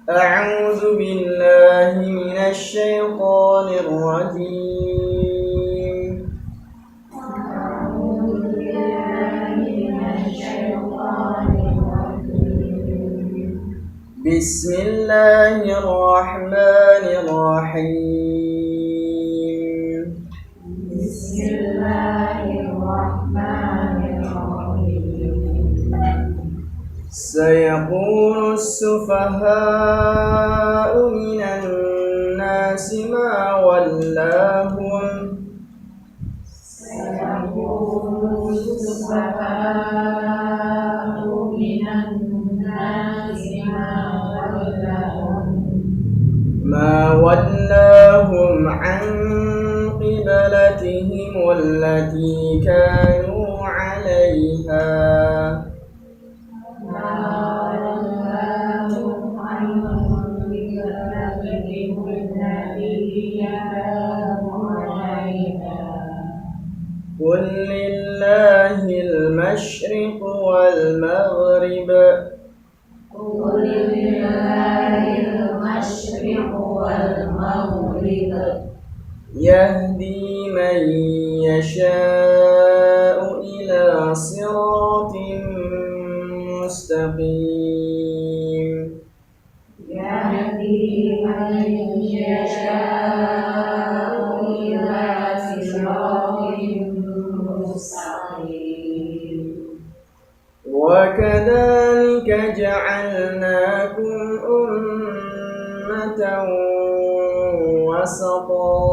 أعوذ بالله من الشيطان الرجيم. بسم الله الرحمن الرحيم. سيقول السفهاء من الناس ما ولاهم عن قبلتهم التي كانوا عليها. قل لله المشرق والمغرب يهدي من يشاء إلى صراط مستقيم. وكذلك جعلناكم أمة وسطا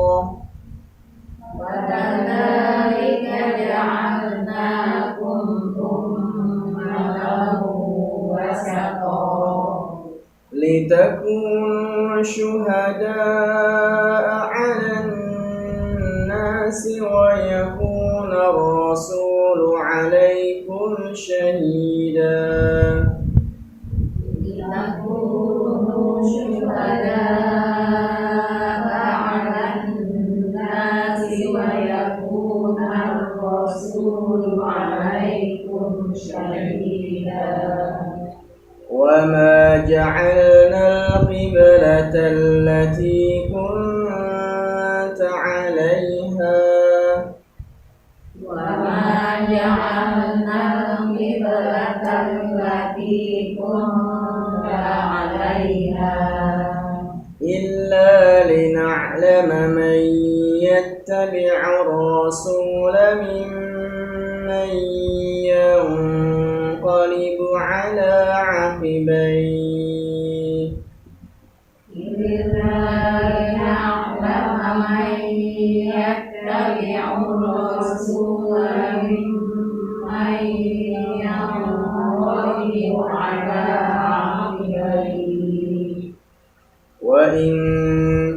لتكونوا شهداء على الناس ويكون الرسول عليكم شهيدا. وما جعلنا القبلة التي كنت عليها إلا لنعلم من يتبع الرسول ممن ينقلب على عقبيه وإن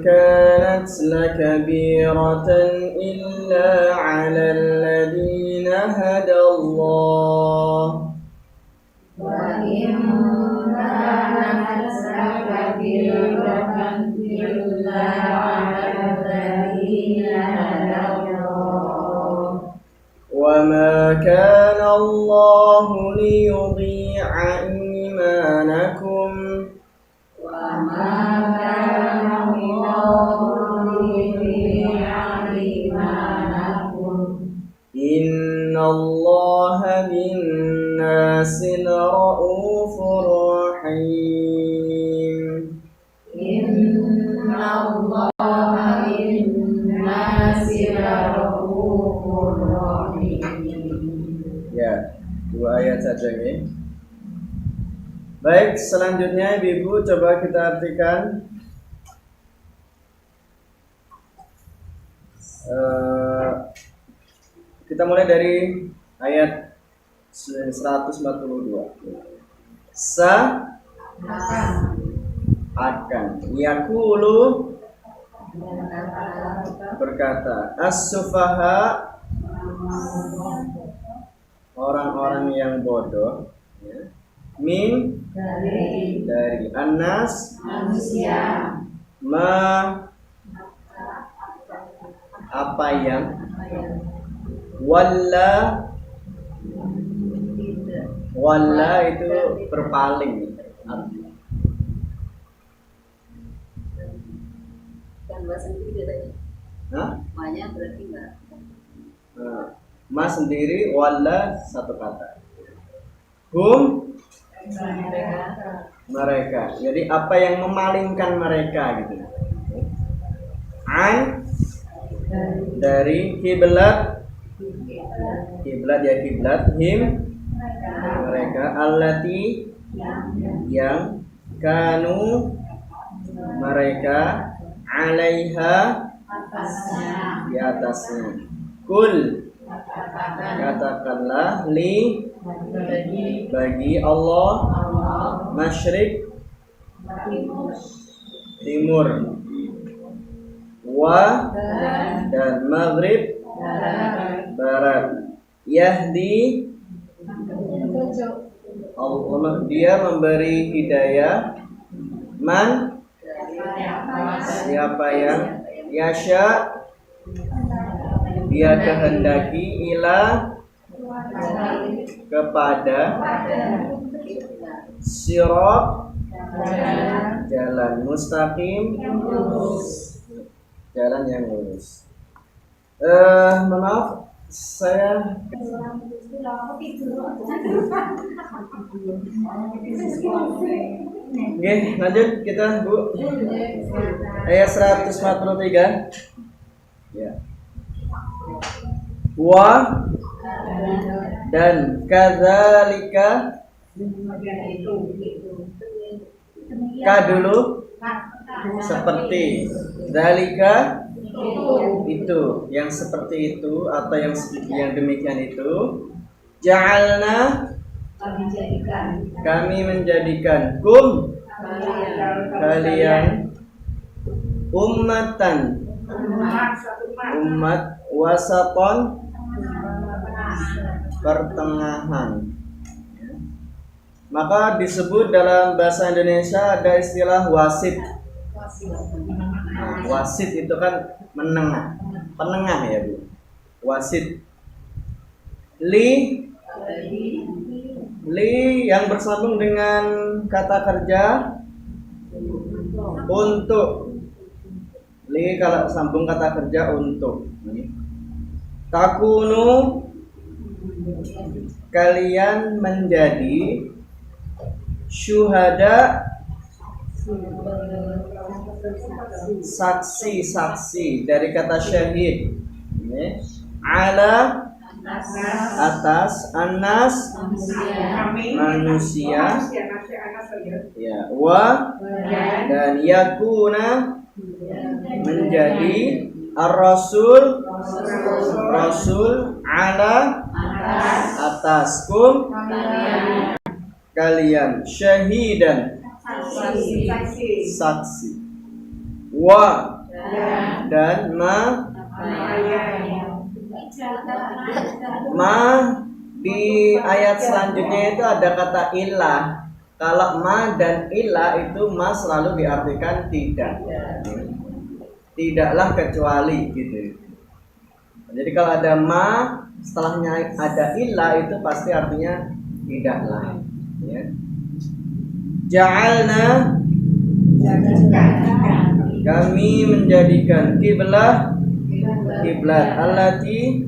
كانت لكبيرة إلا على الذين هدى الله وما كان الله ليضيع إيمانكم إن الله بالناس لرؤوف رحيم. Ya, 2 ayat saja nih. Baik, selanjutnya Ibu coba kita artikan kita mulai dari ayat 142. Akan yaqulu berkata as-sufaha orang-orang yang bodoh ya. Min dari anas manusia apa yang walla itu berpaling dua sendiri katanya. Hah? Makanya berarti enggak. Nah, ma sendiri, wala satu kata. Hum mereka. Jadi apa yang memalingkan mereka gitu. An dari kiblat, kiblat ya kiblat, him mereka, allati yang, kanu mereka, alaiha di atasnya. Kul katakanlah, li bagi Allah, masyrik timur, wa dan maghrib barat, yahdi Allah dia memberi hidayah, man siapa yang, yasha dia kehendaki, ila kepada, sirat jalan mustaqim jalan yang lurus. Maaf saya Oke, lanjut kita Bu. Ayat 143. Ya. Wa dan kadzalika ka dulu seperti, dzalika itu yang seperti itu atau yang demikian itu, ja'alna kami menjadikan, kum kalian, ummatan umat, wasaton pertengahan. Maka disebut dalam bahasa Indonesia ada istilah wasit. Nah, wasit itu kan menengah, penengah ya Bu. Wasit. Li yang bersambung dengan kata kerja untuk. Li kalau sambung kata kerja untuk. Takunu kalian menjadi, syuhada saksi dari kata syahid, ala atas, anas manusia ya, wa dan yakuna menjadi, ar-rasul rasul ala atas, kum kalian, syahidan saksi, wa dan ma di ayat selanjutnya itu ada kata ilah. Kalau ma dan ilah itu ma selalu diartikan tidak, tidaklah kecuali gitu. Jadi kalau ada ma setelahnya ada ilah itu pasti artinya tidaklah ya. Ja'alna kami menjadikan kiblat allati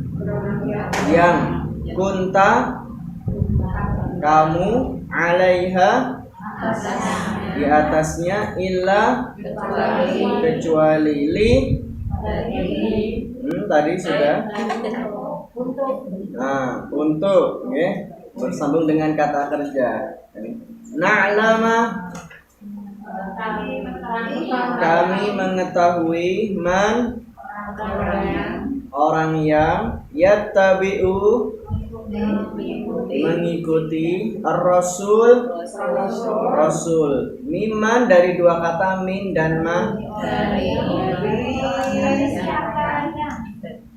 yang, kunta kamu, alaiha di atasnya, illa kecuali, li tadi sudah. Nah, untuk bersambung dengan kata kerja. Na'lama kami mengetahui, man orang yang, yattabi'u mengikuti, ar-rasul rasul, miman dari dua kata min dan man,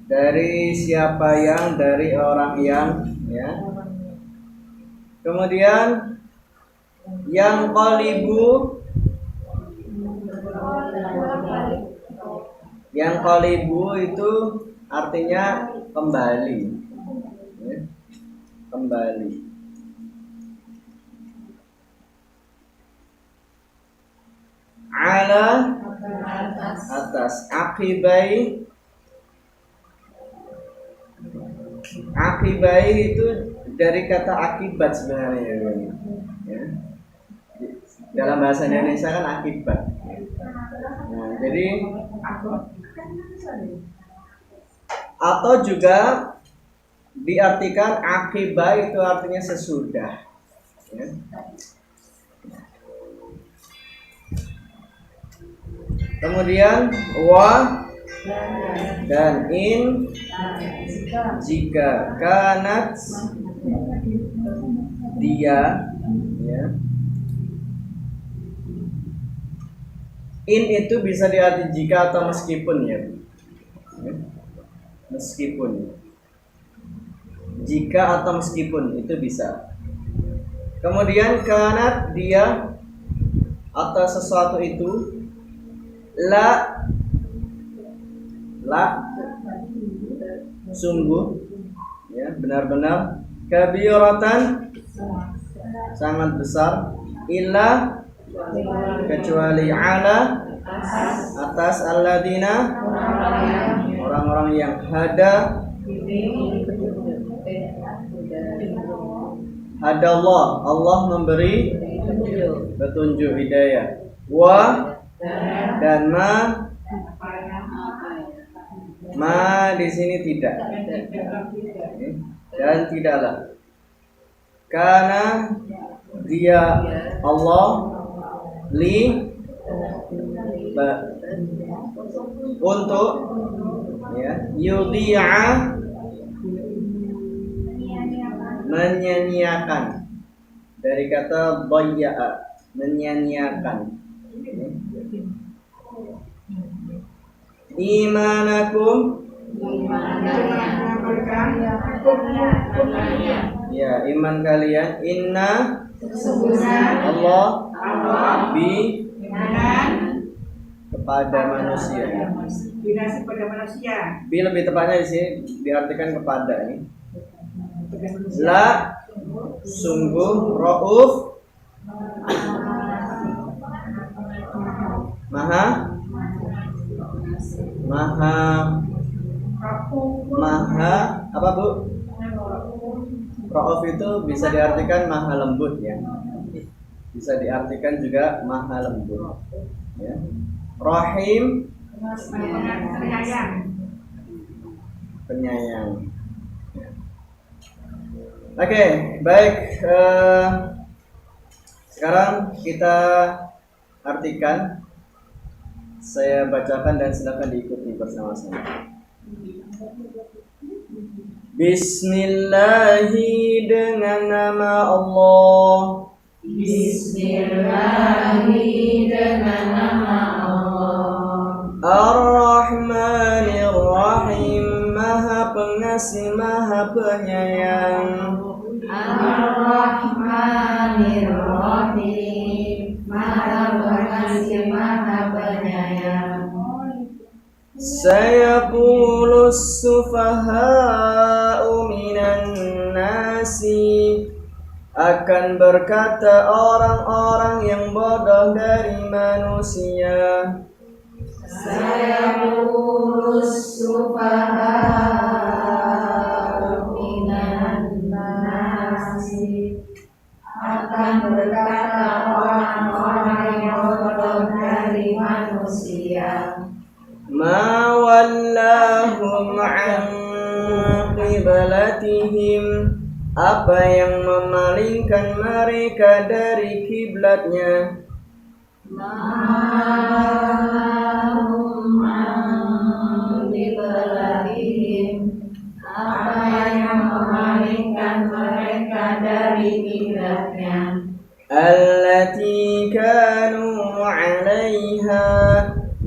dari siapa yang, dari orang yang ya. Kemudian yang qalibu, yang qalibu itu artinya kembali ya. Kembali. Ala atas. Akibai itu dari kata akibat sebenarnya ya. Dalam bahasa Indonesia kan akibat. Nah, jadi atau juga diartikan akibat itu artinya sesudah ya. Kemudian wa dan in jika kanat dia ya. In itu bisa diarti jika atau meskipun ya. Meskipun. Jika atau meskipun itu bisa. Kemudian kanat dia atau sesuatu itu la sungguh ya benar-benar kabiratan sangat besar illa kecuali ala atas alladina orang-orang yang hadallah Allah memberi petunjuk hidayah wa dan ma di sini tidak dan tidaklah karena dia Allah untuk ya yudhi'a menyanyiakan dari kata dhayya'a menyanyiakan imanakum ya iman kalian inna Allah bi kepada manusia bi lebih tepatnya di sini diartikan kepada ini la sungguh rauf maha apa Bu? Rauf itu bisa diartikan maha lembut ya. Bisa diartikan juga maha lembut ya. Rahim penyayang. Oke, baik. Sekarang kita artikan. Saya bacakan dan silakan diikuti bersama-sama. Bismillahi dengan nama Allah. Bismillahi dengan nama Allah. Ar-Rahmanir-Rahim, Maha Pengasih, Maha Penyayang. Ar-Rahmanir-Rahim, Maha Pengasih, Maha Penyayang. Sayaqulus sufaha'u minan nasi, akan berkata orang-orang yang bodoh dari manusia. Sayaqulus sufaha'u minan nasi, akan berkata orang-orang yang bodoh dari manusia. Ma wallahum an qiblatihim, apa yang memalingkan mereka dari kiblatnya. Ma wallahum an qiblatihim, apa yang memalingkan mereka dari kiblatnya. Allati kanu 'alaiha,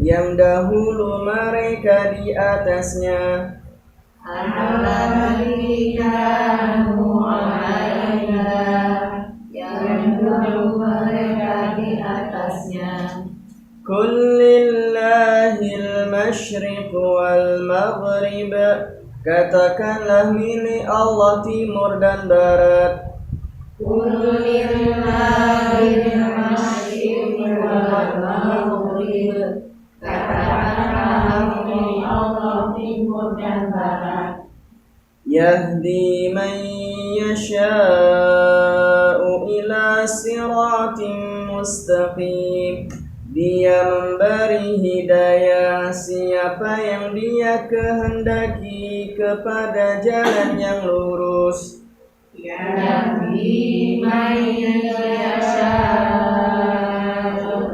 yang dahulu mereka di atasnya. Allati kanu 'alaiha, yang dahulu mereka di atasnya. Kullillahil masyriq wal maghrib, katakanlah milik Allah timur dan barat. Kullillahil masyriq wal maghrib, dan barat. Yahdi man yasha'u ila siratim mustaqim. Dia memberi hidayah siapa yang dia kehendaki kepada jalan yang lurus. Yahdi man yasha'u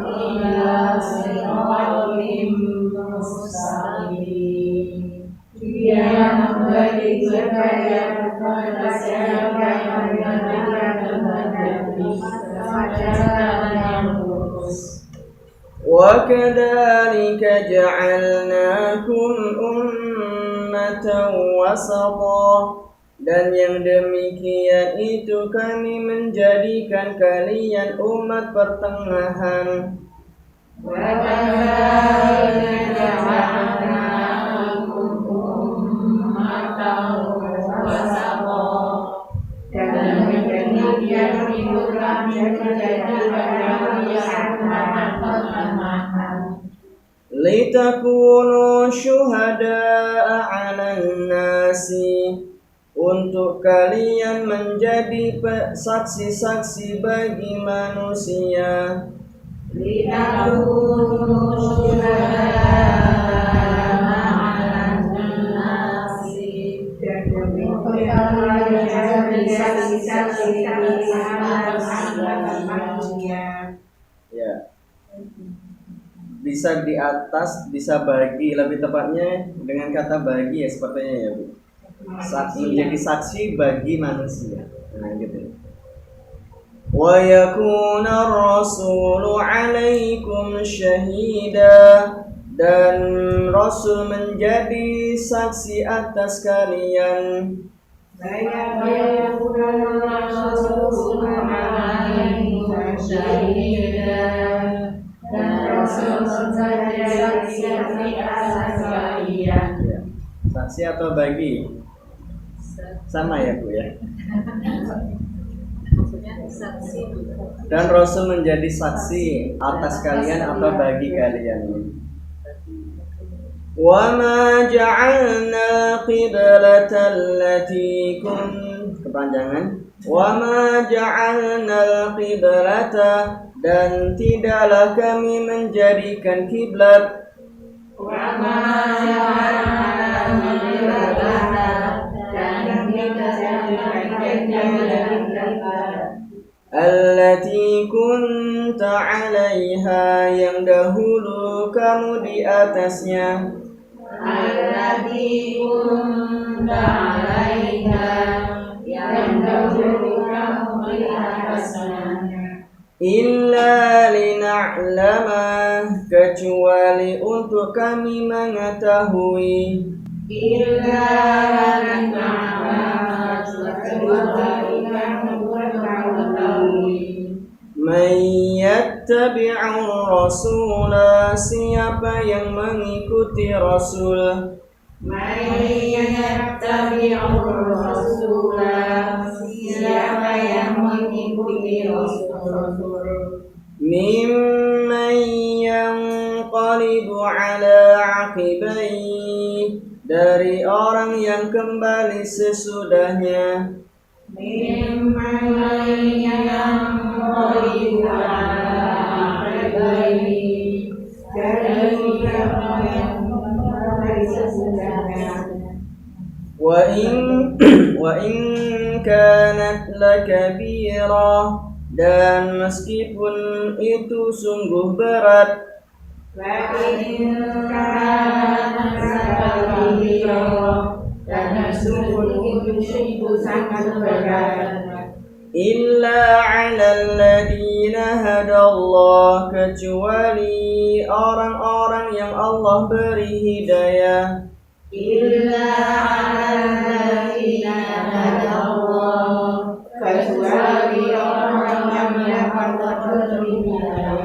ila siratim mustaqim. Dia memberi hidayah kepada siapa yang dia kehendaki kepada jalan yang lurus. وَكَذَلِكَ جَعَلْنَاكُمْ أُمَّةً وَسَطًا. Dan yang demikian itu kami menjadikan kalian umat pertengahan. وَكَذَلِكَ جَعَلْنَاكُمْ أُمَّةً وَسَطًا. Dan demikian itu kami menjadikan kalian umat pertengahan. Litakunu syuhada'a 'alan nasi. Untuk kalian menjadi saksi-saksi bagi manusia. Litakunu syuhada'a 'alan nasi. Dan demikian kalian menjadi saksi-saksi bagi manusia. Ya. Bisa di atas, bisa bagi, lebih tepatnya dengan kata bagi ya sepertinya ya Bu. Menjadi saksi bagi manusia. Nah gitu. Wa yakuna ar-rasulu 'alaikum syahida. Dan Rasul menjadi saksi atas kalian. Wa yakuna ar-rasulu 'alaikum syahida. Dan Rasul menjadi saksi atas kalian. Saksi atau bagi? Sama ya Bu ya. Dan Rasul menjadi saksi atas kalian atau bagi kalian. Wa ma ja'alna qiblatal lati kepanjangan. Wa ma ja'alna qiblata. Dan tidaklah kami menjadikan kiblat. Wa ma ja'alna qiblata. Allati kunta 'alaiha, yang dahulu kamu di atasnya. Allati kunta 'alaiha, yang dahulu kamu di atasnya. Illa lina'lama, kecuali untuk kami mengetahui. Illa lina'lama, kecuali kami mengetahui. Man yattabi'ur rasula, siapa yang mengikuti Rasul. Man yattabi'ur rasula, siapa yang mengikuti Rasul. Mimman yanqalibu 'ala 'aqibaihi, dari orang yang kembali sesudahnya. Mimman yanqalibu 'ala 'aqibaihi, dari orang yang kembali sesudahnya. Wa in kanat lakabira, dan meskipun itu sungguh berat. Wa in kanat lakabira, dan meskipun itu sangat berat. Illa 'alal ladina hadallah, kecuali orang-orang yang Allah beri hidayah. Illa 'alal ladina hadallah, kecuali orang-orang yang Allah beri hidayah.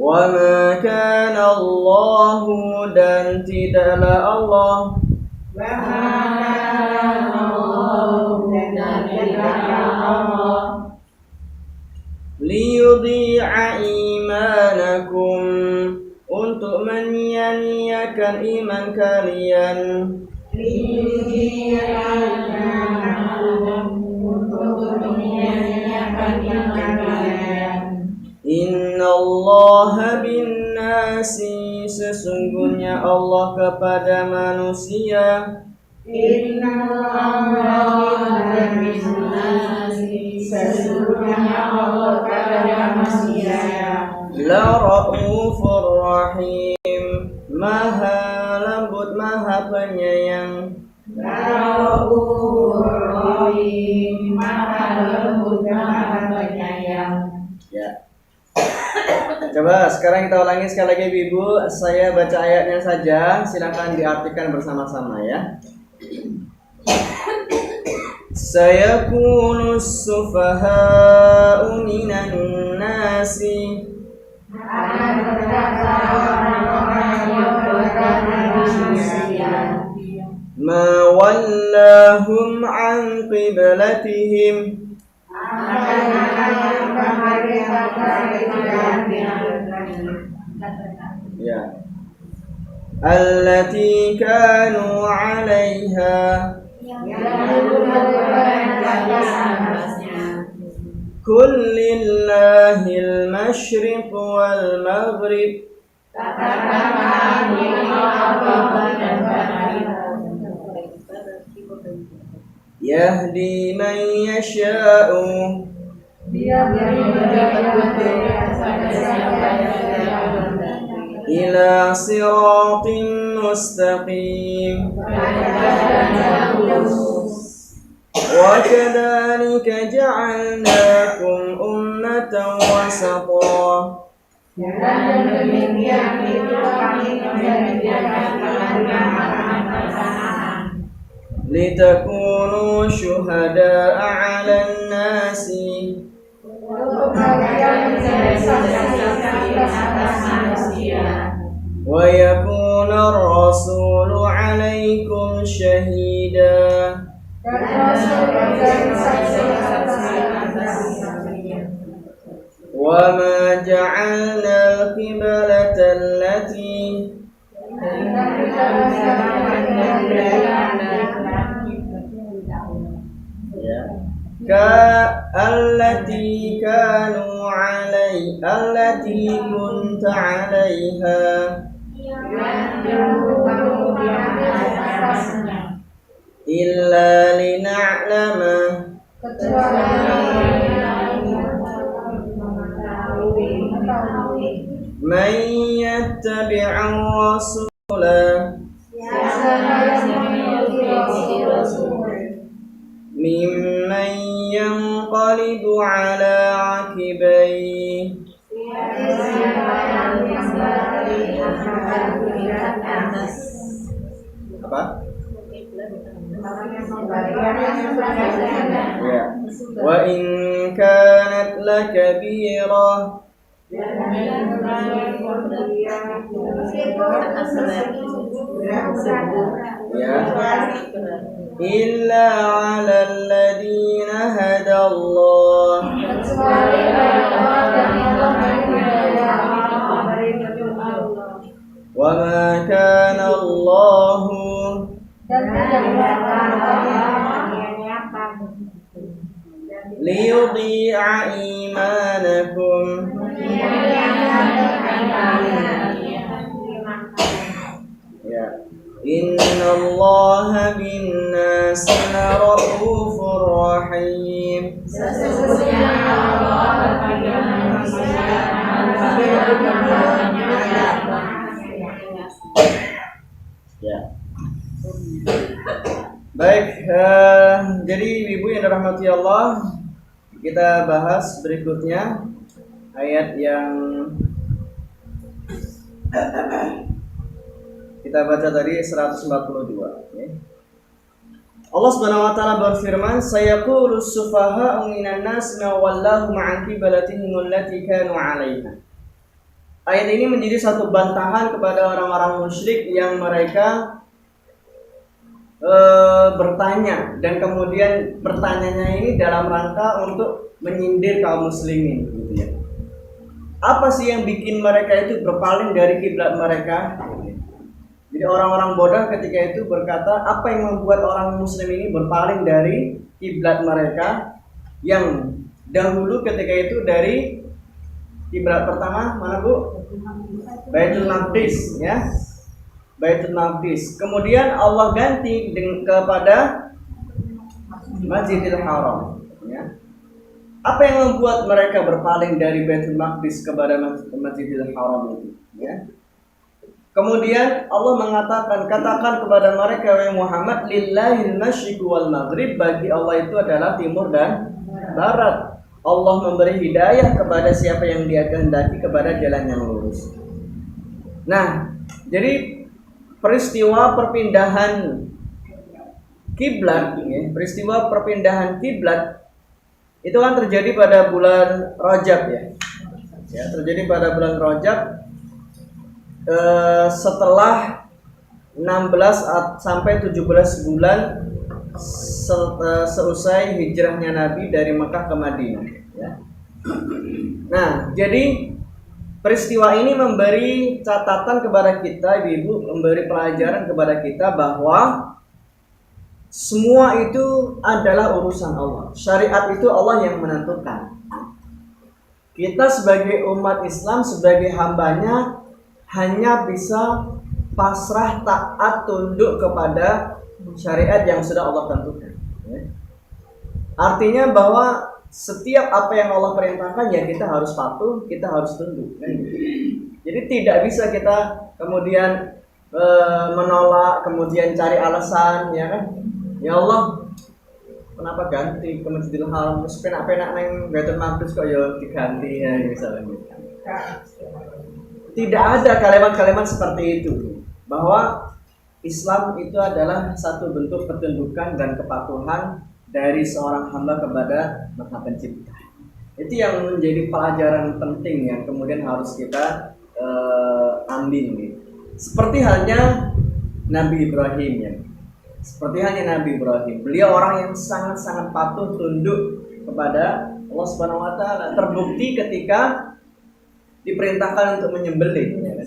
Wa ma kana Allahu, dan tidaklah Allah. Wa ma kana Allahu, dan tidaklah Allah. Liyudhi'a imanakum, untuk menyia-nyiakan dengan iman kalian. Innallaha bin nasi, sesungguhnya Allah kepada manusia. Sesungguhnya Allah kepada manusia La ra'ufur rahim, maha lembut, maha penyayang. Ra'ufur rahim, maha lembut, maha penyayang. Ya. Coba sekarang kita ulangi sekali lagi Ibu. Saya baca ayatnya saja, silakan diartikan bersama-sama ya. Sayaqulu as-sufaha'u minan nasi, Akan berkata orang-orang yang beragama manusia, ma wallahum an qiblatihim, akan mereka dari kiblatnya, ya, allati kanu 'alaiha, yang dulu berada di atasnya. kullillahil masyriq wal maghrib, Katakanlah milik Allah dan baik. yahdi man yasha'u Dia beri petunjuk kepada siapa yang dia kehendaki. ila siratin mustaqim. Wa kadzalika ja'alnakum ummatan wasata, Dan demikian itu kami menjadikan kalian pertengahan, litakunu syuhada'a 'alan nasi, untuk kalian menjadi saksi atas manusia, wa yakuna ar-rasulu 'alaikum syahida. dan Rasul menjadi saksi atas kalian. Wa ma ja'alna al-qiblata allati, ya, allati kanu allati kunta 'alaiha, illa lina'lama man yattabi'ur rasula mimman yanqalibu 'ala 'aqibayhi. Apa? Ya. Wa in kanat lakabira, ya, illa 'ala alladhina hadallah, wa ma kana Allahu liyudhi'a imanakum. Ya. Innallaha bin-nasi laraufur rahim. Sesungguhnya Allah bagi manusia Ya. Baik, jadi ibu yang dirahmati Allah, kita bahas berikutnya ayat yang kita baca tadi 142. Ya. Allah Subhanahu wa taala berfirman, "Sayaqulu as-sufaha'u minan nas ma wallahu ma'an qiblatihim allati kanu 'alaiha." Ayat ini menjadi satu bantahan kepada orang-orang musyrik yang mereka bertanya, dan kemudian bertanyanya ini dalam rangka untuk menyindir kaum muslimin, gitu ya. Apa sih yang bikin mereka itu berpaling dari kiblat mereka? Jadi orang-orang bodoh ketika itu berkata, apa yang membuat orang muslim ini berpaling dari kiblat mereka yang dahulu ketika itu dari kiblat pertama mana Bu? Baitul Maqdis ya. Baitul Maqdis. Kemudian Allah ganti kepada Masjidil Haram ya. Apa yang membuat mereka berpaling dari Baitul Maqdis kepada Masjidil Haram itu ya? Kemudian Allah mengatakan, katakan kepada mereka wahai Muhammad, lillahil masyriqu wal maghrib, bagi Allah itu adalah timur dan barat. Allah memberi hidayah kepada siapa yang Dia kehendaki kepada jalan yang lurus. Nah, jadi peristiwa perpindahan kiblat, ya, peristiwa perpindahan kiblat itu kan terjadi pada bulan Rajab ya. Ya, terjadi pada bulan Rajab. Setelah 16 sampai 17 bulan seusai hijrahnya Nabi dari Mekah ke Madinah ya. Nah, jadi peristiwa ini memberi catatan kepada kita, Ibu, memberi pelajaran kepada kita bahwa semua itu adalah urusan Allah. Syariat itu Allah yang menentukan. Kita sebagai umat Islam, sebagai hambanya, hanya bisa pasrah, taat, tunduk kepada syariat yang sudah Allah tentukan. Artinya bahwa setiap apa yang Allah perintahkan ya kita harus patuh, kita harus tunduk. Jadi tidak bisa kita kemudian menolak, kemudian cari alasan, ya kan? Ya Allah, kenapa ganti ke Masjidil Haram? Terus penak-penak neng Baitul Maqdis kok ya diganti ya misalnya. Tidak ada kalimat-kalimat seperti itu, bahwa Islam itu adalah satu bentuk ketundukan dan kepatuhan dari seorang hamba kepada Maha Pencipta. Itu yang menjadi pelajaran penting yang kemudian harus kita ambil gitu. Seperti halnya Nabi Ibrahim ya. Seperti halnya Nabi Ibrahim. Beliau orang yang sangat-sangat patuh tunduk kepada Allah Subhanahu wa taala. Terbukti ketika diperintahkan untuk menyembelih ya,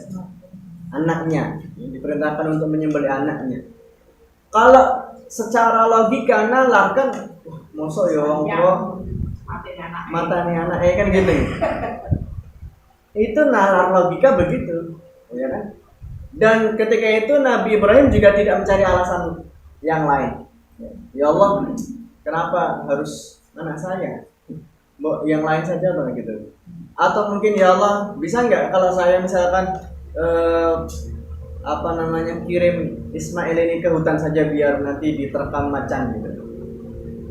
anaknya, diperintahkan untuk menyembelih anaknya. Kalau secara logika nalar kan, mosok ya wong tua matane anak kan gitu. Itu nalar logika begitu, ya kan? Dan ketika itu Nabi Ibrahim juga tidak mencari alasan yang lain. Ya Allah, kenapa harus anak saya? Yang lain saja begitu. Atau mungkin ya Allah, bisa nggak kalau saya misalkan kirim Ismail ini ke hutan saja biar nanti diterkam macan gitu.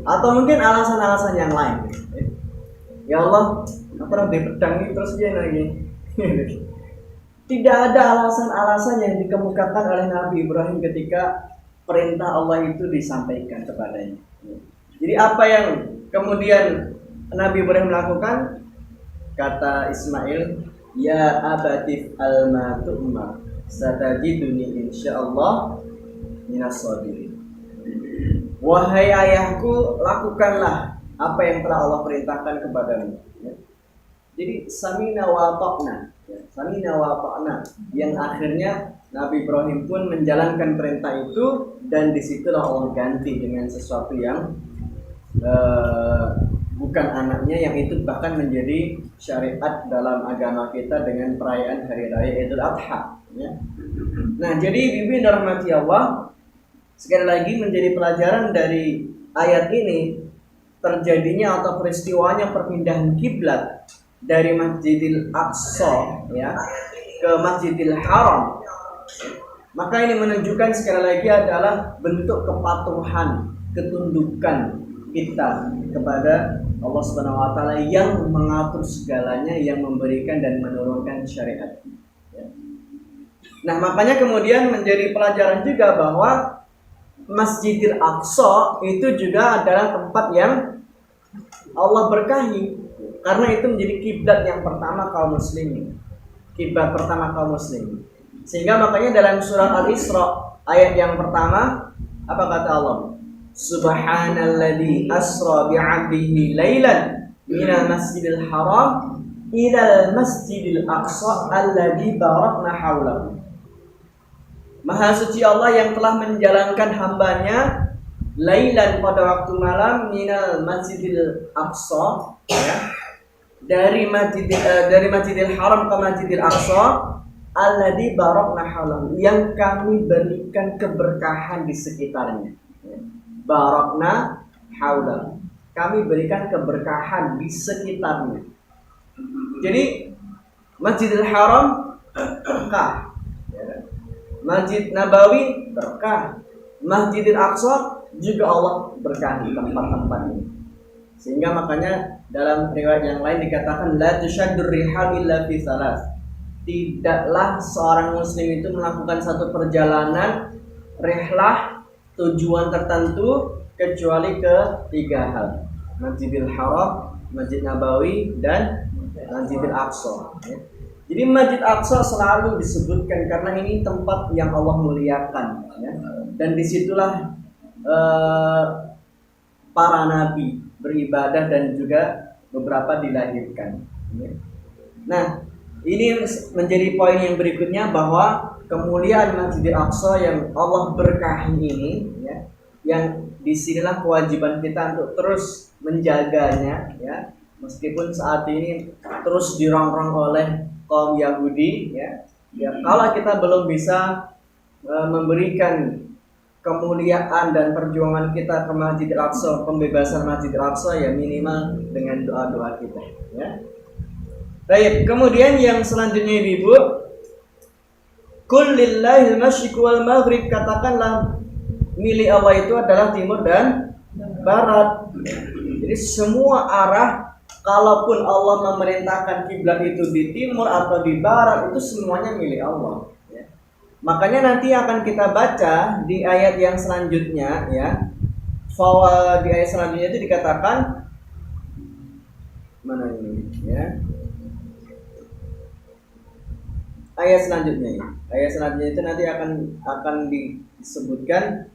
Atau mungkin alasan-alasan yang lain. Ya Allah, apa di pedang ini terus dia lagi. Tidak ada alasan-alasan yang dikemukakan oleh Nabi Ibrahim ketika perintah Allah itu disampaikan kepadanya. Jadi apa yang kemudian Nabi Ibrahim lakukan? Kata Ismail, ya abatif alma tu'ma satajiduni insyaallah minas sabirin. Wahai ayahku, lakukanlah apa yang telah Allah perintahkan kepadamu. Jadi samina wa ta'na, samina wa ta'na, yang akhirnya Nabi Ibrahim pun menjalankan perintah itu, dan disitulah Allah ganti dengan sesuatu yang bukan anaknya, yang itu bahkan menjadi syariat dalam agama kita dengan perayaan hari raya Idul Adha ya. Nah, jadi bibi rahmati Allah, sekali lagi menjadi pelajaran dari ayat ini, terjadinya atau peristiwanya perpindahan kiblat dari Masjidil Aqsa ya ke Masjidil Haram. Maka ini menunjukkan sekali lagi adalah bentuk kepatuhan, ketundukan kita kepada Allah Subhanahu wa taala yang mengatur segalanya, yang memberikan dan menurunkan syariat. Nah, makanya kemudian menjadi pelajaran juga bahwa Masjidil Aqsa itu juga adalah tempat yang Allah berkahi, karena itu menjadi kiblat yang pertama kaum muslimin. Kiblat pertama kaum muslimin. Sehingga makanya dalam surah Al-Isra ayat yang pertama apa kata Allah? Subhanalladzi asra bi'abdihi lailan minal masjidil haram ilal masjidil aqsa alladzi barakna haulahu. Maha suci Allah yang telah menjalankan hambanya lailan pada waktu malam minal Masjidil Aqsa, ya, dari Masjidil Haram ke Masjidil Aqsa, alladzi barakna haulahu, yang kami berikan keberkahan di sekitarnya. Barakna haulahu, kami berikan keberkahan di sekitarnya. Jadi Masjidil Haram berkah, Masjid Nabawi berkah, Masjidil Aqsa juga Allah berkahi tempat-tempat ini. Sehingga makanya dalam riwayat yang lain dikatakan la tushaddur rihal illa fi salas. Tidaklah seorang muslim itu melakukan satu perjalanan rihlah, tujuan tertentu, kecuali ke 3 hal: Masjidil Haram, Masjid Nabawi, dan Masjidil Aqsa. Jadi Masjid Aqsa selalu disebutkan karena ini tempat yang Allah muliakan, ya. Dan disitulah para nabi beribadah dan juga beberapa dilahirkan. Nah, ini menjadi poin yang berikutnya, bahwa kemuliaan Masjidil Aqsa yang Allah berkahi ini, ya, yang disinilah kewajiban kita untuk terus menjaganya, ya, meskipun saat ini terus dirongrong oleh kaum Yahudi, ya. Kalau kita belum bisa memberikan kemuliaan dan perjuangan kita ke Masjidil Aqsa, pembebasan Masjidil Aqsa, ya minimal dengan doa-doa kita, ya. Baik, kemudian yang selanjutnya Ibu, Qul lillahil masyriq wal maghrib, katakanlah milik Allah itu adalah timur dan barat. Jadi semua arah, kalaupun Allah memerintahkan kiblat itu di timur atau di barat, itu semuanya milik Allah, ya. Makanya nanti akan kita baca di ayat yang selanjutnya, ya. Di ayat selanjutnya itu dikatakan, mana ini, ya. Ayat selanjutnya, ya. Ayat selanjutnya itu nanti akan disebutkan,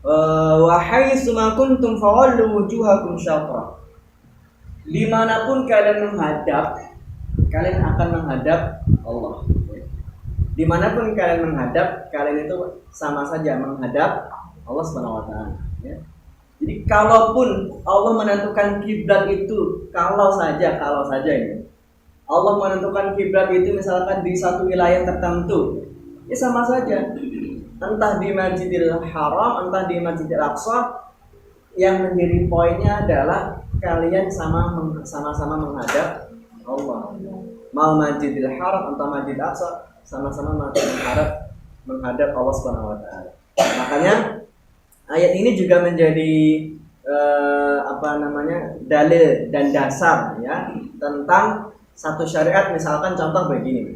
wa haitsu ma kuntum fawallu wujuhakum syatra. Dimanapun kalian menghadap, kalian akan menghadap Allah. Dimanapun kalian menghadap, kalian itu sama saja menghadap Allah Subhanahu wa Ta'ala, ya. Jadi kalaupun Allah menentukan kiblat itu, kalau saja ini Allah menentukan kiblat itu misalkan di satu wilayah tertentu, ya sama saja, entah di Masjidil Haram, entah di Masjidil Aqsa. Yang menjadi poinnya adalah kalian sama-sama menghadap Allah. Mau Masjidil Haram atau Masjidil Aqsa, sama-sama menghadap Allah Subhanahu wa Ta'ala. Makanya ayat ini juga menjadi dalil dan dasar, ya, tentang satu syariat. Misalkan contoh begini,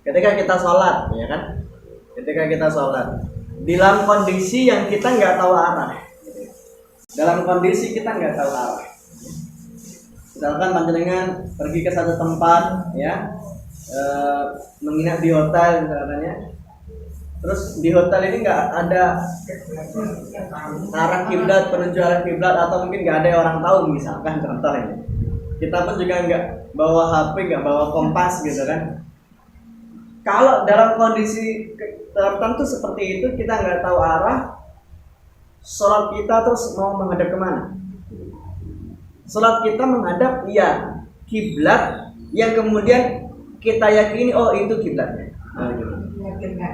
ketika kita sholat, ya kan, dalam kondisi yang kita nggak tahu arah, misalkan panjenengan pergi ke satu tempat, ya, menginap di hotel misalnya, terus di hotel ini nggak ada arah kiblat, penunjuk arah kiblat, atau mungkin nggak ada orang tahu, misalkan contoh ini. Kita pun juga nggak bawa HP, nggak bawa kompas, gitu kan. Kalau dalam kondisi tertentu seperti itu, kita nggak tahu arah, sholat kita terus mau menghadap kemana? Sholat kita menghadap, ya, kiblat yang kemudian kita yakini, oh itu kiblatnya. Kita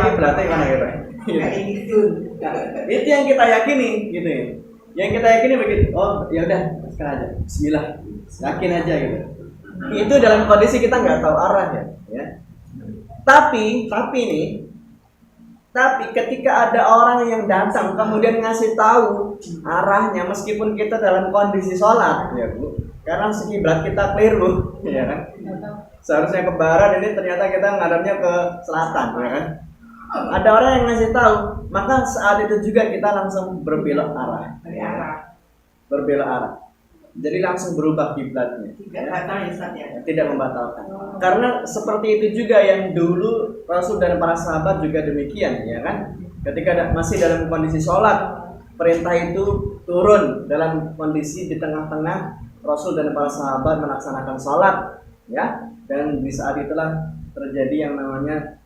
kiblatnya mana gitu? Itu yang kita yakini, gitu ya. Yang kita yakini begitu. Oh, ya udah, sekarang aja. Bismillah. Yakin aja gitu. Itu dalam kondisi kita nggak tahu arahnya, ya. Tapi ketika ada orang yang datang kemudian ngasih tahu arahnya, meskipun kita dalam kondisi sholat, ya Bu, karena kiblat kita keliru, ya kan. Seharusnya ke barat, ini ternyata kita ngadapnya ke selatan, ya kan. Ada orang yang ngasih tahu, maka saat itu juga kita langsung berbelok arah. Jadi langsung berubah kiblatnya. Tidak membatalkan. Karena seperti itu juga yang dulu Rasul dan para sahabat juga demikian, ya kan? Ketika masih dalam kondisi sholat, perintah itu turun dalam kondisi di tengah-tengah Rasul dan para sahabat melaksanakan sholat, ya. dan di saat itulah terjadi yang namanya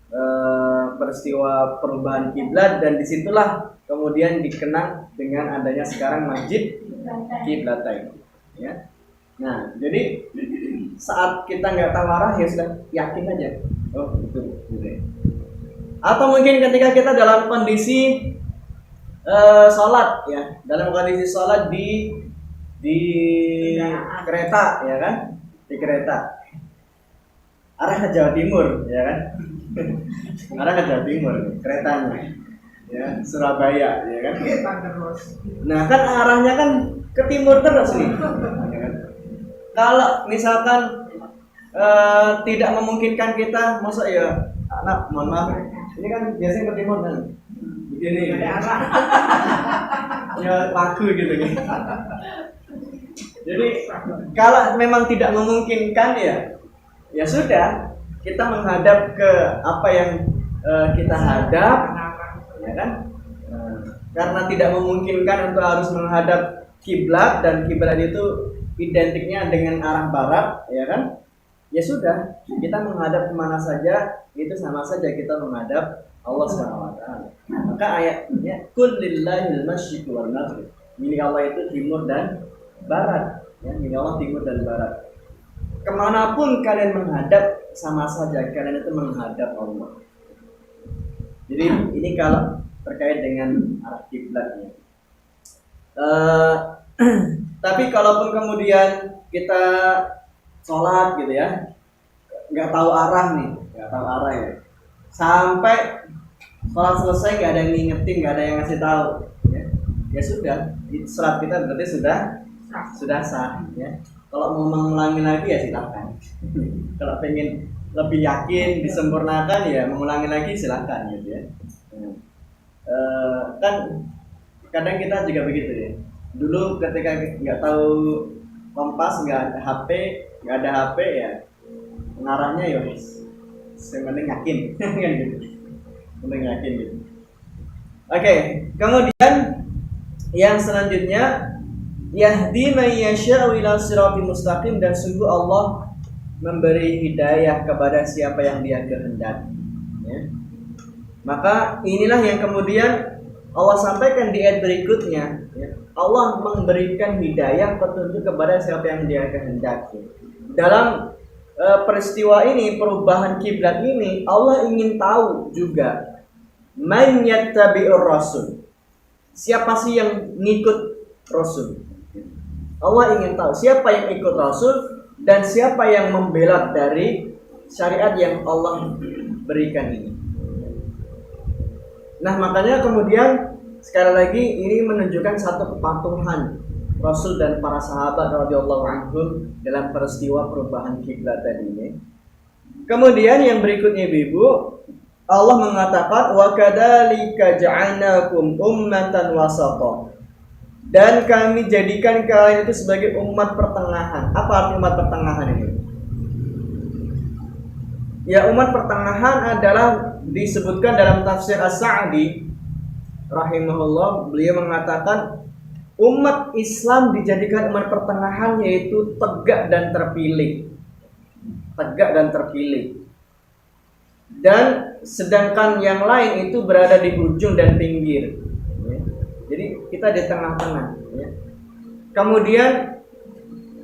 peristiwa perubahan kiblat, dan disitulah kemudian dikenang dengan adanya sekarang Masjid Qiblatain. Ya. Nah, jadi saat kita nggak tahu arah ya sudah yakin aja, oh itu. Atau mungkin ketika kita dalam kondisi sholat, ya, dalam kondisi sholat di kereta, ya kan, di kereta arah ke Jawa Timur, ya kan, arah ke Jawa Timur keretanya, ya, Surabaya, ya kan. Nah kan arahnya kan ke timur terus nih, ya kan? Kalau misalkan tidak memungkinkan kita, masa ya, anak, mohon maaf, ini kan biasanya ke timur kan, begini, ya lagu gitu kan. Jadi kalau memang tidak memungkinkan ya sudah, kita menghadap ke apa yang kita hadap, ya kan? Karena tidak memungkinkan untuk harus menghadap kiblat, dan kiblat itu identiknya dengan arah barat, ya kan? Ya sudah, kita menghadap kemana saja itu sama saja kita menghadap Allah SWT. Maka ayatnya kul lillahil masyriq wal maghrib. Milik Allah itu timur dan barat, ya, milik Allah timur dan barat. Kemanapun kalian menghadap sama saja kalian itu menghadap Allah. Jadi ini kalau terkait dengan arah kiblatnya. Tapi kalaupun kemudian kita sholat gitu ya, nggak tahu arah nih, nggak tahu arah ya, sampai sholat selesai nggak ada yang ngingetin, nggak ada yang ngasih tahu, ya sudah, sholat kita berarti sudah sah, ya. Kalau mau mengulangi lagi ya silakan. Kalau pengen lebih yakin disempurnakan ya mengulangi lagi silakan gitu ya. Kan kadang kita juga begitu ya. Dulu ketika nggak tahu kompas, nggak ada HP ya, mengarahnya ya penting yakin kan gitu. Penting yakin gitu. Oke, kemudian yang selanjutnya yahdi man yasha'u ila siratal mustaqim, dan sungguh Allah memberi hidayah kepada siapa yang Dia kehendaki, ya. Maka inilah yang kemudian Allah sampaikan di ayat berikutnya, ya. Allah memberikan hidayah petunjuk kepada siapa yang Dia kehendaki. Dalam peristiwa ini, perubahan kiblat ini, Allah ingin tahu juga man yattabi'ur rasul. Siapa sih yang ngikut Rasul? Allah ingin tahu siapa yang ikut Rasul dan siapa yang membelot dari syariat yang Allah berikan ini. Nah, makanya kemudian sekali lagi ini menunjukkan satu kepatuhan Rasul dan para sahabat radhiyallahu anhum dalam peristiwa perubahan kiblat tadi ini. Kemudian yang berikutnya Ibu, Allah mengatakan wa kadzalika ja'alnakum ummatan wasata. Dan kami jadikan kalian itu sebagai umat pertengahan. Apa arti umat pertengahan ini? Ya, umat pertengahan adalah disebutkan dalam tafsir As-Sa'di rahimahullah, beliau mengatakan umat Islam dijadikan umat pertengahan, yaitu tegak dan terpilih. Tegak dan terpilih. Dan sedangkan yang lain itu berada di ujung dan pinggir. Jadi kita di tengah-tengah, ya. Kemudian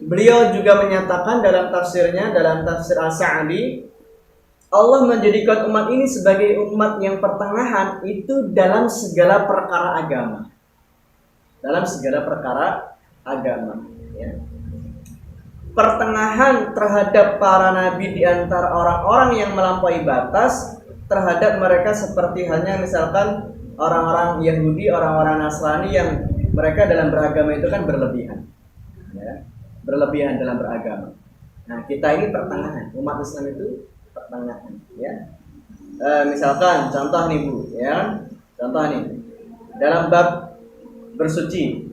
beliau juga menyatakan dalam tafsirnya, dalam tafsir As-Sa'di, Allah menjadikan umat ini sebagai umat yang pertengahan itu dalam segala perkara agama. Dalam segala perkara agama, ya. Pertengahan terhadap para nabi di antara orang-orang yang melampaui batas terhadap mereka, seperti halnya misalkan orang-orang Yahudi, orang-orang Nasrani yang mereka dalam beragama itu kan berlebihan, ya, berlebihan dalam beragama. Nah, kita ini pertengahan, umat Islam itu pertengahan, ya. Misalkan contoh nih Bu, ya, contoh nih dalam bab bersuci,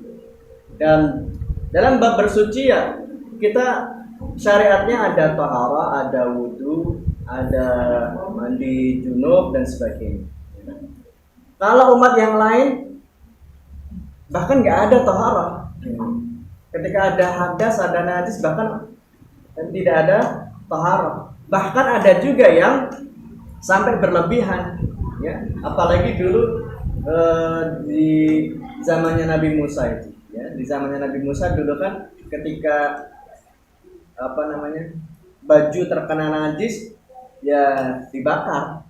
dan dalam bab bersuci ya kita syariatnya ada taharah, ada wudu, ada mandi junub dan sebagainya. Kalau umat yang lain bahkan nggak ada taharah, ketika ada hadas, ada najis, bahkan tidak ada taharah. Bahkan ada juga yang sampai berlebihan, ya. Apalagi dulu di zamannya Nabi Musa itu, ya. Di zamannya Nabi Musa dulu kan ketika baju terkena najis, ya dibakar,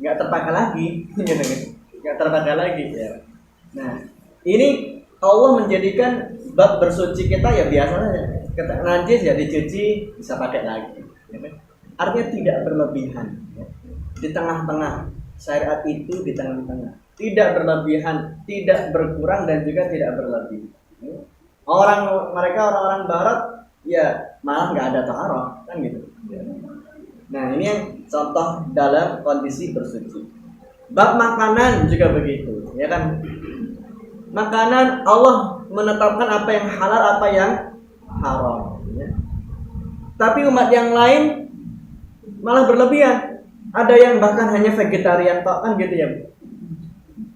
nggak terpakai lagi, gitu kan? Nggak terpakai lagi, ya. Nah, ini Allah menjadikan bab bersuci kita ya biasanya najis ya dicuci bisa pakai lagi, ya kan? Artinya tidak berlebihan, ya. Di tengah-tengah syariat itu, di tengah-tengah, tidak berlebihan, tidak berkurang dan juga tidak berlebih. Orang-orang Barat ya malah nggak ada taharah kan gitu. Nah, ini yang contoh dalam kondisi bersuci. Bab makanan juga begitu, ya kan? Makanan Allah menetapkan apa yang halal, apa yang haram, ya. Tapi umat yang lain malah berlebihan. Ada yang bahkan hanya vegetarian tok, kan gitu ya,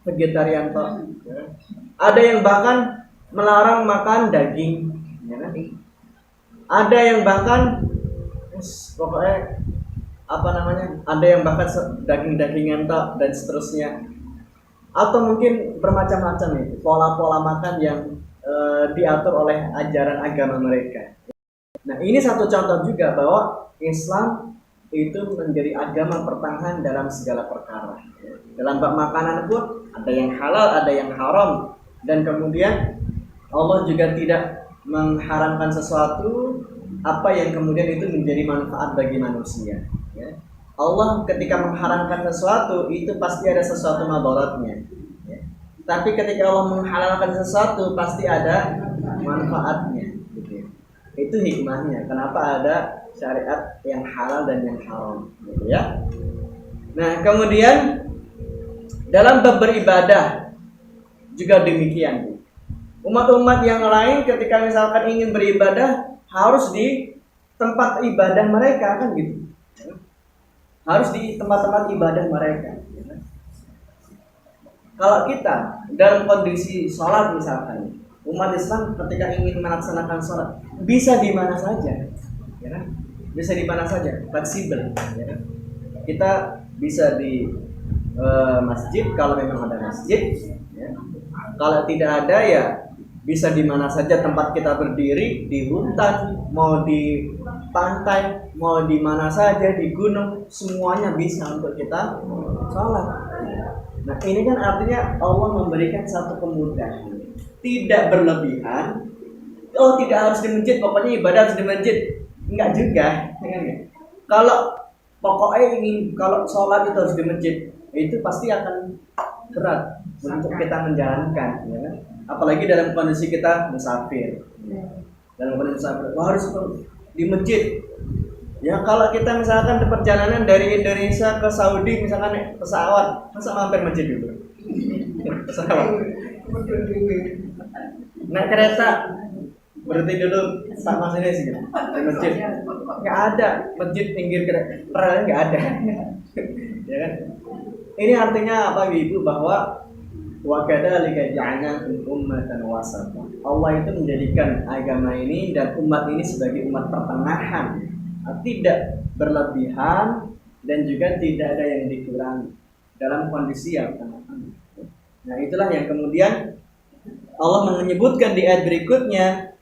vegetarian tok, ya. Ada yang bahkan melarang makan daging, ya kan? Ada yang bahkan pokoknya ada yang bahkan daging-dagingan tok dan seterusnya. Atau mungkin bermacam-macam itu pola-pola makan yang diatur oleh ajaran agama mereka. Nah, ini satu contoh juga bahwa Islam itu menjadi agama pertengahan dalam segala perkara. Dalam bab makanan pun ada yang halal, ada yang haram, dan kemudian Allah juga tidak mengharamkan sesuatu apa yang kemudian itu menjadi manfaat bagi manusia, ya. Allah ketika mengharamkan sesuatu itu pasti ada sesuatu madaratnya, ya. Tapi ketika Allah menghalalkan sesuatu pasti ada manfaatnya, gitu ya. Itu hikmahnya kenapa ada syariat yang halal dan yang haram, gitu ya. Nah, kemudian dalam bab beribadah juga demikian. Umat-umat yang lain ketika misalkan ingin beribadah harus di tempat ibadah mereka, kan gitu. Harus di tempat-tempat ibadah mereka. Kalau kita dalam kondisi sholat misalkan, umat Islam ketika ingin melaksanakan sholat bisa di mana saja, ya kan? Bisa di mana saja, fleksibel, ya kan? Kita bisa di masjid kalau memang ada masjid, ya. Kalau tidak ada ya bisa di mana saja tempat kita berdiri, di hutan, mau di pantai, mau di mana saja, di gunung, semuanya bisa untuk kita sholat. Nah, ini kan artinya Allah memberikan satu kemudahan, tidak berlebihan. Oh, tidak harus di masjid, pokoknya ibadah harus di masjid. Enggak juga, kalau pokoknya kalau sholat itu harus di masjid, itu pasti akan berat untuk kita menjalankan, ya kan? Apalagi dalam kondisi kita musafir. Dalam kondisi musafir, harus di masjid. Ya, kalau kita misalkan di perjalanan dari Indonesia ke Saudi misalkan naik pesawat, masa mampir masjid dulu? Pesawat. Naik kereta berhenti dulu Pak Mas ini sih, di masjid. Nggak ada masjid pinggir kereta, relnya nggak ada. Ya kan? Ini artinya apa Ibu, bahwa wa kadzalika ja'alnakum ummatan wasata. Allah itu menjadikan agama ini dan umat ini sebagai umat pertengahan, tidak berlebihan dan juga tidak ada yang dikurangi, dalam kondisi yang tengah-tengah. Nah, itulah yang kemudian Allah menyebutkan di ayat berikutnya,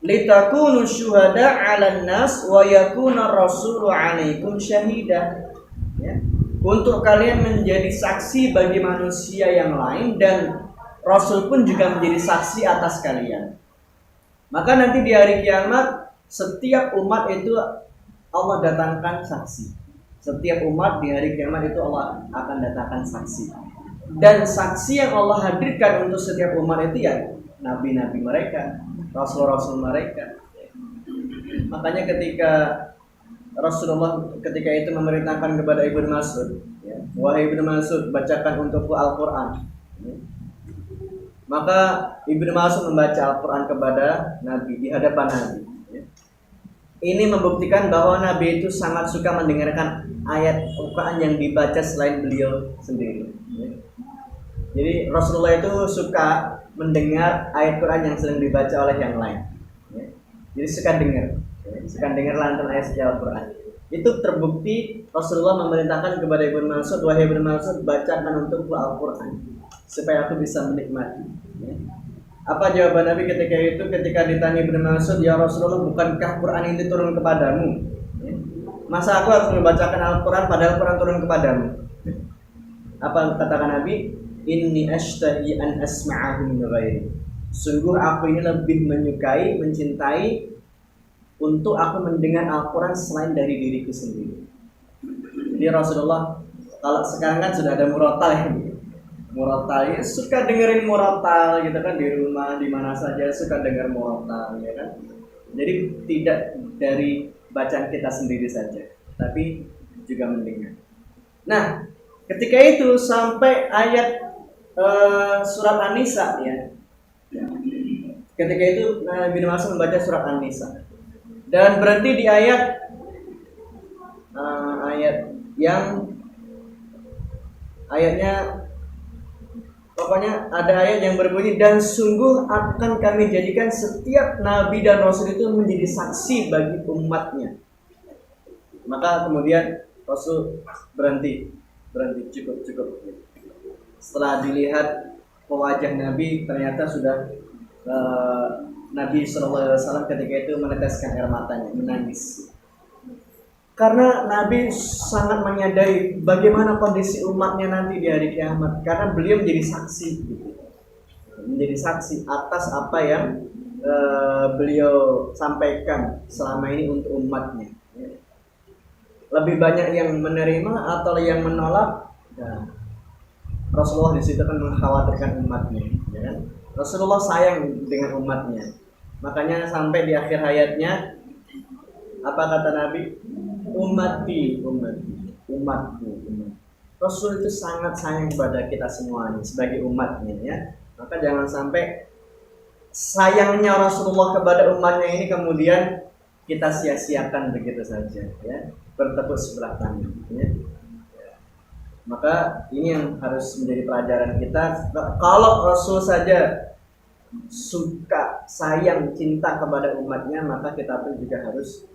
litakunu syuhada 'alan nas wa yakuna rasulu 'alaikum syahida. Ya. Untuk kalian menjadi saksi bagi manusia yang lain dan Rasul pun juga menjadi saksi atas kalian. Maka nanti di hari kiamat setiap umat itu Allah datangkan saksi. Setiap umat di hari kiamat itu Allah akan datangkan saksi. Dan saksi yang Allah hadirkan untuk setiap umat itu ya nabi-nabi mereka, rasul-rasul mereka. Makanya ketika Rasulullah ketika itu memerintahkan kepada Ibnu Mas'ud, ya, wahai Ibnu Mas'ud, bacakan untukku Al-Quran. Ya. Maka Ibnu Mas'ud membaca Al-Quran kepada Nabi di hadapan Nabi. Ya. Ini membuktikan bahwa Nabi itu sangat suka mendengarkan ayat Al-Quran yang dibaca selain beliau sendiri. Ya. Jadi Rasulullah itu suka mendengar ayat Quran yang sedang dibaca oleh yang lain. Ya. Jadi suka dengar. suka dengar lantunan ayat suci Al-Quran. Itu terbukti Rasulullah memerintahkan kepada Ibnu Mas'ud, wahai Ibnu Mas'ud, bacakan untukku Al-Quran supaya aku bisa menikmati. Apa jawaban Nabi ketika itu? Ketika ditanya Ibnu Mas'ud, ya Rasulullah, bukankah Quran ini turun kepadamu? Masa aku harus membacakan Al-Quran padahal Quran turun kepadamu? Apa katakan Nabi? Inni ashtahi an asma'ahu min ghairi. Sungguh aku ini lebih menyukai, mencintai untuk aku mendengar Al-Quran selain dari diriku sendiri. Jadi Rasulullah, kalau sekarang kan sudah ada murotal ya, murotal ya, suka dengerin murotal gitu kan, di rumah di mana saja suka dengar murotal ya kan. Jadi tidak dari bacaan kita sendiri saja, tapi juga mendengar. Nah, ketika itu sampai ayat surat An-Nisa ya. Ketika itu Nabi Mas'ud membaca surat An-Nisa dan berhenti di ayat yang ayatnya, pokoknya ada ayat yang berbunyi, dan sungguh akan kami jadikan setiap nabi dan rasul itu menjadi saksi bagi umatnya. Maka kemudian Rasul berhenti, cukup. Setelah dilihat wajah Nabi, ternyata sudah Nabi SAW ketika itu meneteskan air matanya, menangis. Karena Nabi sangat menyadari bagaimana kondisi umatnya nanti di hari kiamat. Karena beliau menjadi saksi, menjadi saksi atas apa yang beliau sampaikan selama ini untuk umatnya. Lebih banyak yang menerima atau yang menolak. Nah, Rasulullah di situ kan mengkhawatirkan umatnya, ya kan? Rasulullah sayang dengan umatnya. Makanya sampai di akhir hayatnya apa kata Nabi? Umatku. Rasul itu sangat sayang kepada kita semuanya sebagai umatnya ya. Maka jangan sampai sayangnya Rasulullah kepada umatnya ini kemudian kita sia-siakan begitu saja ya, bertepuk sebelah tangan ya. Maka ini yang harus menjadi pelajaran kita. Kalau Rasul saja suka, sayang, cinta kepada umatnya, maka kita pun juga harus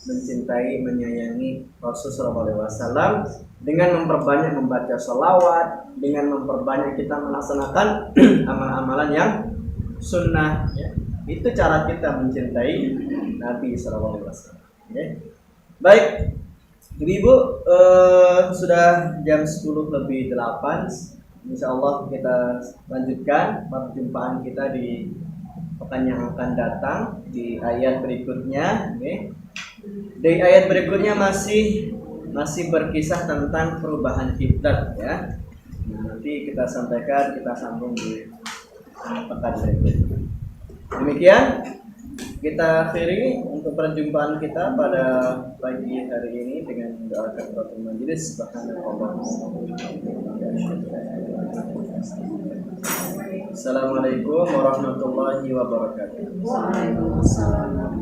mencintai, menyayangi Rasul SAW dengan memperbanyak membaca sholawat, dengan memperbanyak kita melaksanakan amalan-amalan yang sunnah ya. Itu cara kita mencintai Nabi SAW ya. Baik Ibu, sudah jam 10:08. Insyaallah kita lanjutkan perjumpaan kita di pekan yang akan datang di ayat berikutnya. Okay. Di ayat berikutnya masih berkisah tentang perubahan kiblat ya. Nah, nanti kita sampaikan, kita sambung di pekan berikutnya. Demikian kita akhiri untuk perjumpaan kita pada pagi hari ini dengan doa kafaratul majelis. Assalamualaikum warahmatullahi wabarakatuh. Waalaikumsalam.